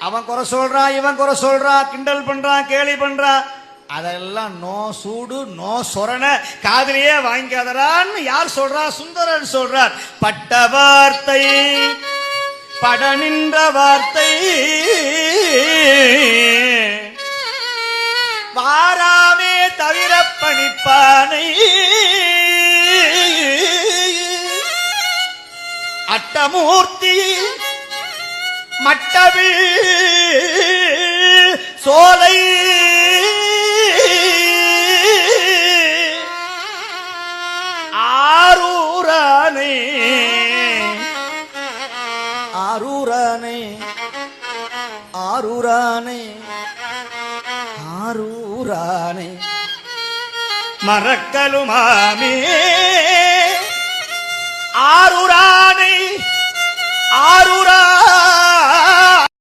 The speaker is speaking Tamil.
அவன் குறை சொல்றான், இவன் குறை சொல்றான், கிண்டல் பண்றான், கேலி பண்றான். அதெல்லாம் நோ சூடு நோ சொரண, காதலியே வாங்கிக்காதரான்னு யார் சொல்றா? சுந்தரன் சொல்றார். பட்ட வார்த்தை பட நின்ற வார்த்தை வாராமே தவிர பணிப்பானை அட்டமூர்த்தி மட்டவில் சோலை ஆரூரானே ஆரூரானே ஆரூரானே ஆரூரானே மறக்கலுமாமே ஆரூரானே ஆரூரா